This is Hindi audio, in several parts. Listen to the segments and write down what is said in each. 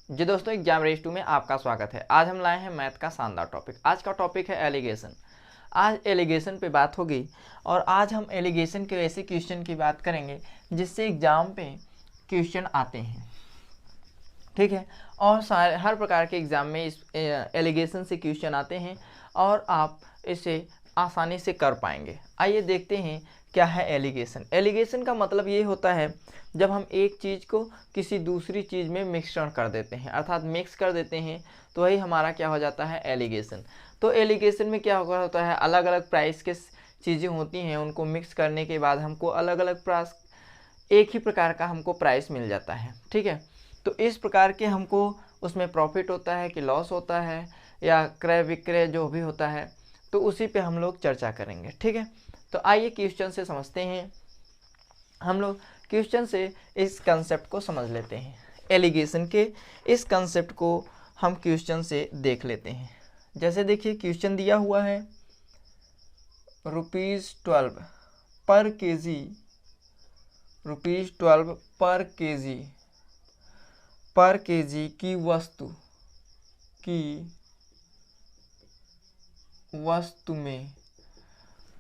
जी दोस्तों, एग्जाम रेस 2 में आपका स्वागत है। आज हम लाए हैं मैथ का शानदार टॉपिक। आज का टॉपिक है एलिगेशन। आज एलिगेशन पे बात होगी और आज हम एलिगेशन के ऐसे क्वेश्चन की बात करेंगे जिससे एग्जाम पे क्वेश्चन आते हैं, ठीक है। और सारे हर प्रकार के एग्जाम में इस एलिगेशन से क्वेश्चन आते हैं और आप इसे आसानी से कर पाएंगे। आइए देखते हैं क्या है एलिगेशन। एलिगेशन का मतलब ये होता है जब हम एक चीज़ को किसी दूसरी चीज़ में मिश्रण कर देते हैं, अर्थात मिक्स कर देते हैं, तो वही हमारा क्या हो जाता है, एलिगेशन। तो एलिगेशन में क्या होता है, अलग अलग प्राइस के चीज़ें होती हैं, उनको मिक्स करने के बाद हमको अलग अलग प्राइस, एक ही प्रकार का हमको प्राइस मिल जाता है, ठीक है। तो इस प्रकार के हमको उसमें प्रॉफिट होता है कि लॉस होता है या क्रय विक्रय जो भी होता है, तो उसी पे हम लोग चर्चा करेंगे, ठीक है। तो आइए क्वेश्चन से समझते हैं। हम लोग क्वेश्चन से इस कंसेप्ट को समझ लेते हैं। एलिगेशन के इस कंसेप्ट को हम क्वेश्चन से देख लेते हैं। जैसे देखिए क्वेश्चन दिया हुआ है ₹12 पर केजी, ₹12 पर केजी की वस्तु में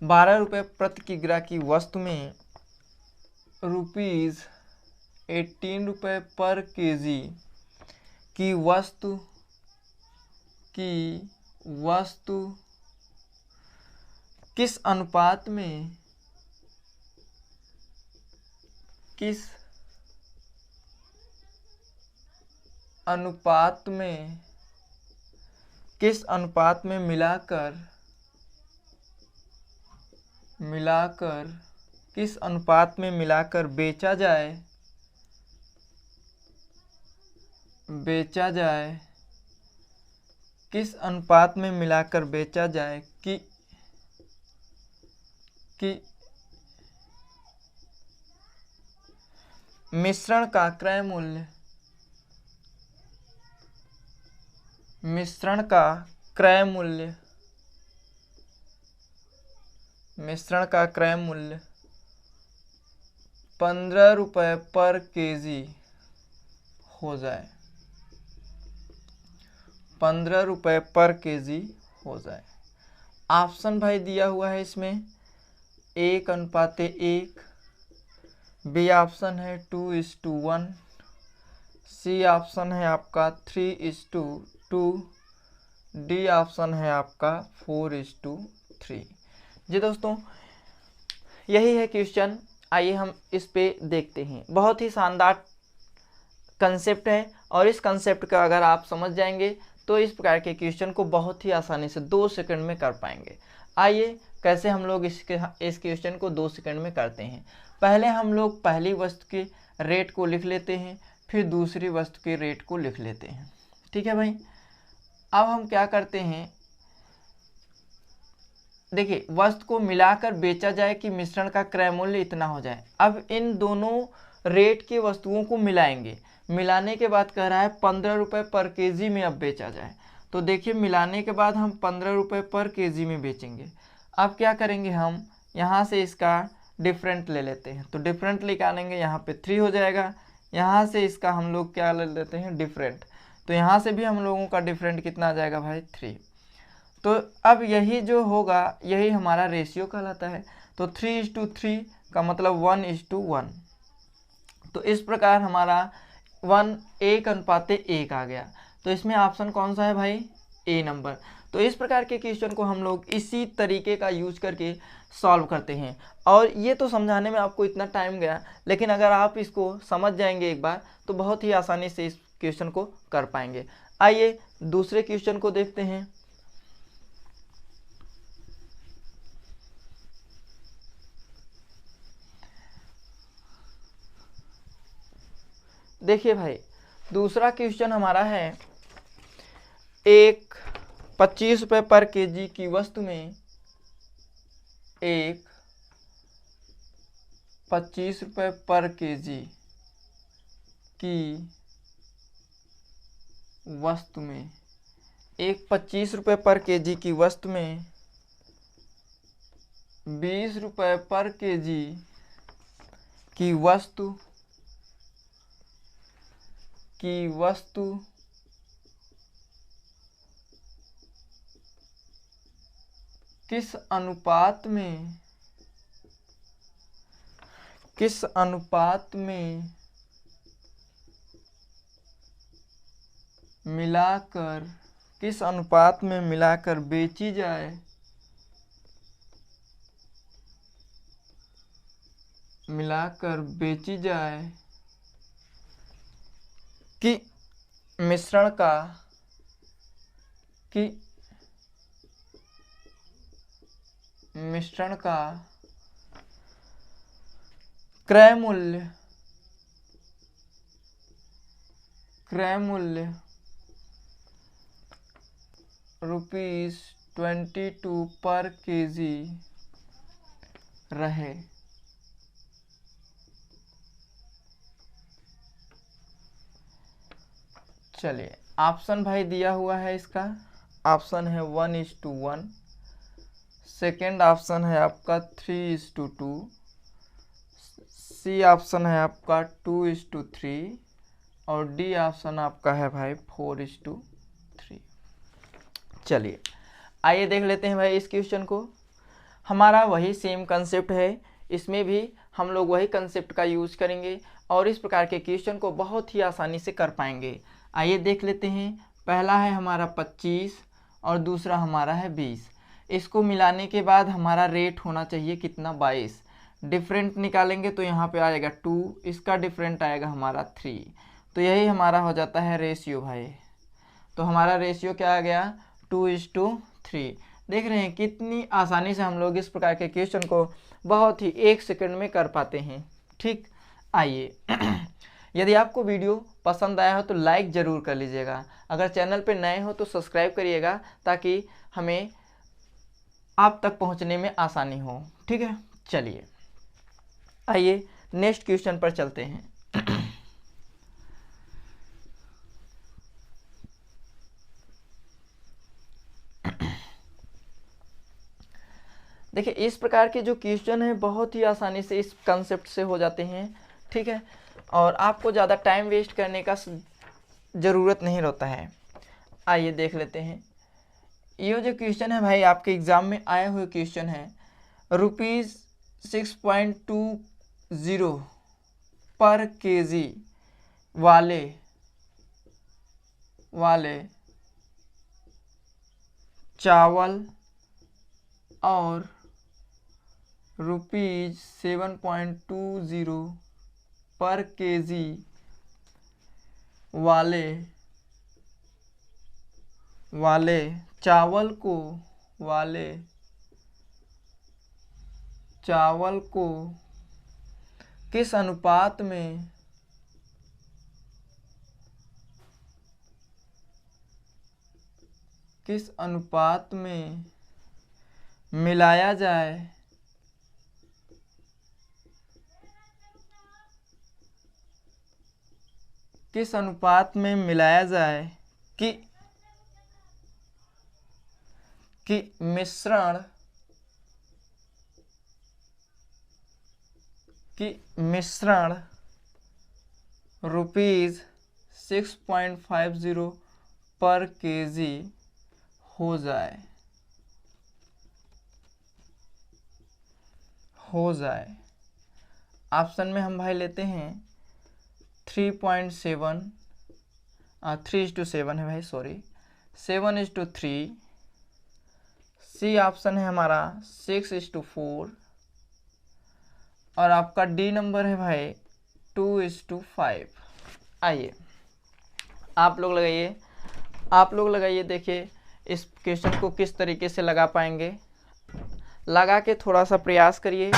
12 रुपये प्रति किग्रा की वस्तु में ₹18 पर केजी की वस्तु किस अनुपात में मिलाकर बेचा जाए किस अनुपात में मिलाकर बेचा जाए कि मिश्रण का क्रय मूल्य 15 रुपये पर केजी हो जाए, 15 रुपये पर केजी हो जाए। ऑप्शन भाई दिया हुआ है इसमें 1:1, बी ऑप्शन है 2:1, सी ऑप्शन है आपका 3:2, डी ऑप्शन है आपका 4:3। जी दोस्तों, यही है क्वेश्चन। आइए हम इस पे देखते हैं। बहुत ही शानदार कंसेप्ट है और इस कंसेप्ट का अगर आप समझ जाएंगे तो इस प्रकार के क्वेश्चन को बहुत ही आसानी से 2 सेकंड में कर पाएंगे। आइए कैसे हम लोग इस क्वेश्चन को 2 सेकंड में करते हैं। पहले हम लोग पहली वस्तु के रेट को लिख लेते हैं, फिर दूसरी वस्तु के रेट को लिख लेते हैं, ठीक है भाई। अब हम क्या करते हैं, देखिए वस्तु को मिलाकर बेचा जाए कि मिश्रण का क्रय मूल्य इतना हो जाए। अब इन दोनों रेट की वस्तुओं को मिलाएंगे। मिलाने के बाद कह रहा है 15 रुपये पर केजी में अब बेचा जाए। तो देखिए मिलाने के बाद हम 15 रुपये पर केजी में बेचेंगे। अब क्या करेंगे, हम यहाँ से इसका डिफरेंट ले लेते हैं। तो डिफरेंट निकालेंगे, यहाँ पे 3 हो जाएगा। यहाँ से इसका हम लोग क्या ले लेते हैं, डिफरेंट। तो यहाँ से भी हम लोगों का डिफरेंट कितना आ जाएगा भाई, 3। तो अब यही जो होगा यही हमारा रेशियो कहलाता है। तो 3:3 का मतलब 1:1। तो इस प्रकार हमारा 1:1 आ गया। तो इसमें ऑप्शन कौन सा है भाई, ए नंबर। तो इस प्रकार के क्वेश्चन को हम लोग इसी तरीके का यूज करके सॉल्व करते हैं। और ये तो समझाने में आपको इतना टाइम गया, लेकिन अगर आप इसको समझ जाएंगे एक बार तो बहुत ही आसानी से इस क्वेश्चन को कर पाएंगे। आइए दूसरे क्वेश्चन को देखते हैं। देखिए भाई दूसरा क्वेश्चन हमारा है, एक 25 रुपये पर केजी की वस्तु में 25 रुपये पर केजी की वस्तु में 25 रुपये पर केजी की वस्तु में 20 रुपये पर केजी की वस्तु किस अनुपात में मिलाकर बेची जाए, कि मिश्रण का क्रय मूल्य ₹22 पर केजी रहे। चलिए ऑप्शन भाई दिया हुआ है, इसका ऑप्शन है 1:1, सेकेंड ऑप्शन है आपका 3:2, सी ऑप्शन है आपका 2:3 और डी ऑप्शन आपका है भाई 4:3। चलिए आइए देख लेते हैं भाई इस क्वेश्चन को। हमारा वही सेम कंसेप्ट है, इसमें भी हम लोग वही कंसेप्ट का यूज करेंगे और इस प्रकार के क्वेश्चन को बहुत ही आसानी से कर पाएंगे। आइए देख लेते हैं। पहला है हमारा 25 और दूसरा हमारा है 20। इसको मिलाने के बाद हमारा रेट होना चाहिए कितना, 22। डिफरेंट निकालेंगे तो यहाँ पे आएगा 2, इसका डिफरेंट आएगा हमारा 3, तो यही हमारा हो जाता है रेशियो भाई। तो हमारा रेशियो क्या आ गया, 2:3। देख रहे हैं कितनी आसानी से हम लोग इस प्रकार के क्वेश्चन को बहुत ही 1 सेकंड में कर पाते हैं। ठीक, आइए यदि आपको वीडियो पसंद आया हो तो लाइक ज़रूर कर लीजिएगा। अगर चैनल पे नए हो तो सब्सक्राइब करिएगा ताकि हमें आप तक पहुंचने में आसानी हो। ठीक है, चलिए आइए नेक्स्ट क्वेश्चन पर चलते हैं। देखिए इस प्रकार के जो क्वेश्चन है बहुत ही आसानी से इस कंसेप्ट से हो जाते हैं। ठीक है, और आपको ज़्यादा टाइम वेस्ट करने का ज़रूरत नहीं रहता है। आइए देख लेते हैं। ये जो क्वेश्चन है भाई आपके एग्ज़ाम में आए हुए क्वेश्चन है। ₹6.20 पर केजी वाले चावल और ₹7.20 पर केजी वाले चावल को किस अनुपात में मिलाया जाए कि मिश्रण ₹6.50 पर केजी हो जाए। ऑप्शन में हम भाई लेते हैं 3:7 है भाई, सॉरी 7:3। सी ऑप्शन है हमारा 6:4 और आपका डी नंबर है भाई 2:5। आइए आप लोग लगाइए, देखिए इस क्वेश्चन को किस तरीके से लगा पाएंगे। लगा के थोड़ा सा प्रयास करिए,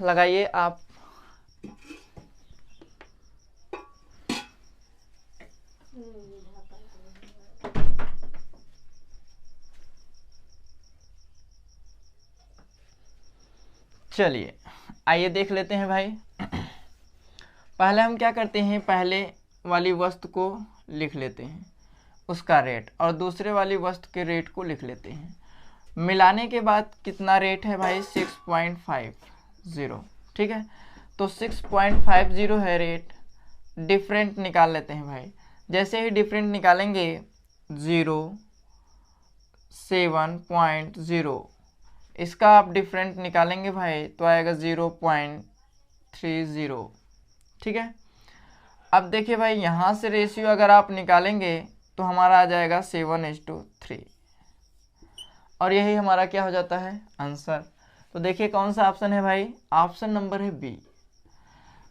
लगाइए आप। चलिए आइए देख लेते हैं भाई। पहले हम क्या करते हैं, पहले वाली वस्तु को लिख लेते हैं उसका रेट और दूसरे वाली वस्तु के रेट को लिख लेते हैं। मिलाने के बाद कितना रेट है भाई, 6.50। ठीक है, तो 6.50 है रेट। डिफरेंट निकाल लेते हैं भाई। जैसे ही डिफरेंट निकालेंगे 0 7.0, इसका आप डिफरेंट निकालेंगे भाई तो आएगा 0.30। ठीक है, अब देखिए भाई यहाँ से रेशियो अगर आप निकालेंगे तो हमारा आ जाएगा 7:3, और यही हमारा क्या हो जाता है आंसर। तो देखिए कौन सा ऑप्शन है भाई, ऑप्शन नंबर है बी।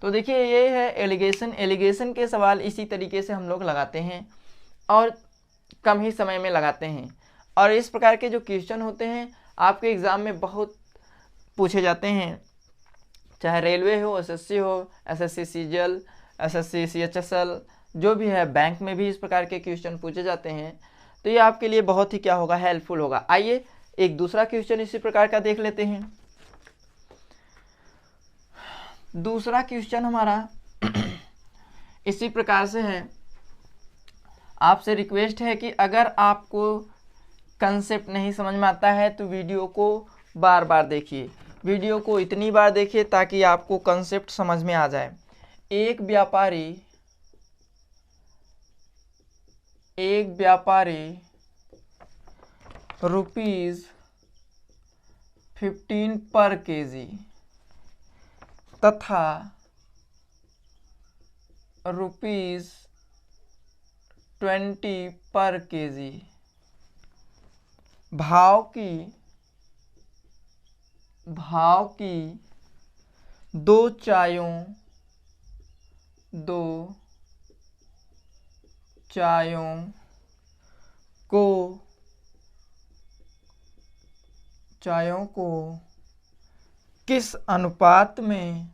तो देखिए ये है एलिगेशन। एलिगेशन के सवाल इसी तरीके से हम लोग लगाते हैं और कम ही समय में लगाते हैं, और इस प्रकार के जो क्वेश्चन होते हैं आपके एग्ज़ाम में बहुत पूछे जाते हैं, चाहे रेलवे हो, एसएससी हो, एसएससी सीजीएल, एसएससी सीएचएसएल, जो भी है, बैंक में भी इस प्रकार के क्वेश्चन पूछे जाते हैं। तो ये आपके लिए बहुत ही क्या होगा, हेल्पफुल होगा। आइए एक दूसरा क्वेश्चन इसी प्रकार का देख लेते हैं। दूसरा क्वेश्चन हमारा इसी प्रकार से है। आपसे रिक्वेस्ट है कि अगर आपको कंसेप्ट नहीं समझ में आता है तो वीडियो को बार बार देखिए, वीडियो को इतनी बार देखिए ताकि आपको कंसेप्ट समझ में आ जाए। एक व्यापारी ₹15 पर केजी तथा ₹20 पर केजी भाव की दो चायों को किस अनुपात में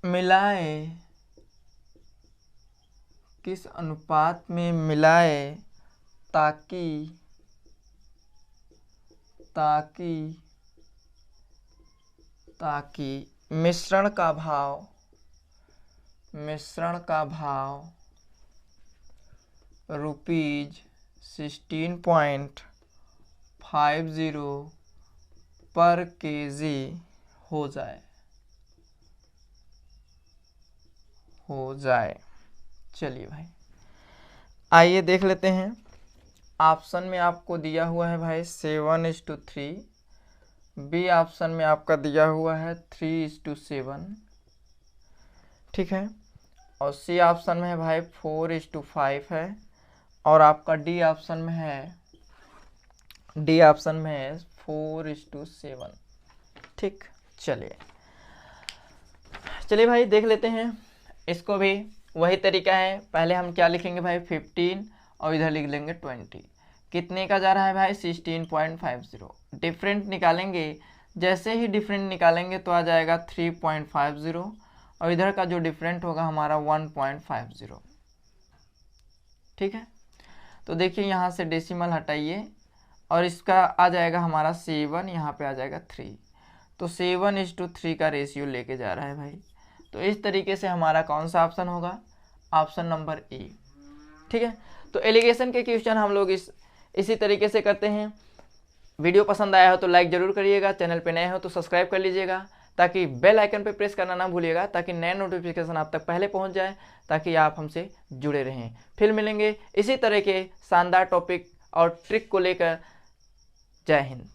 मिलाए ताकि मिश्रण का भाव ₹16.50 पर केजी हो जाए। चलिए भाई आइए देख लेते हैं। ऑप्शन में आपको दिया हुआ है भाई 7:3, बी ऑप्शन में आपका दिया हुआ है 3:7, ठीक है, और सी ऑप्शन में है भाई 4:5 है, और आपका डी ऑप्शन में है 4:7। ठीक, चलिए भाई देख लेते हैं। इसको भी वही तरीका है, पहले हम क्या लिखेंगे भाई 15 और इधर लिख लेंगे 20। कितने का जा रहा है भाई 16.50। डिफरेंट निकालेंगे, जैसे ही डिफरेंट निकालेंगे तो आ जाएगा 3.50, और इधर का जो डिफरेंट होगा हमारा 1.50। ठीक है, तो देखिए यहाँ से डेसिमल हटाइए और इसका आ जाएगा हमारा 7, यहाँ पे आ जाएगा 3, तो 7:3 का रेशियो लेके जा रहा है भाई। तो इस तरीके से हमारा कौन सा ऑप्शन होगा, ऑप्शन नंबर ए। ठीक है, तो एलिगेशन के क्वेश्चन हम लोग इसी तरीके से करते हैं। वीडियो पसंद आया हो तो लाइक ज़रूर करिएगा, चैनल पे नए हो तो सब्सक्राइब कर लीजिएगा, ताकि बेल आइकन पे प्रेस करना ना भूलिएगा, ताकि नए नोटिफिकेशन आप तक पहले पहुंच जाए, ताकि आप हमसे जुड़े रहें। फिर मिलेंगे इसी तरह के शानदार टॉपिक और ट्रिक को लेकर। जय हिंद।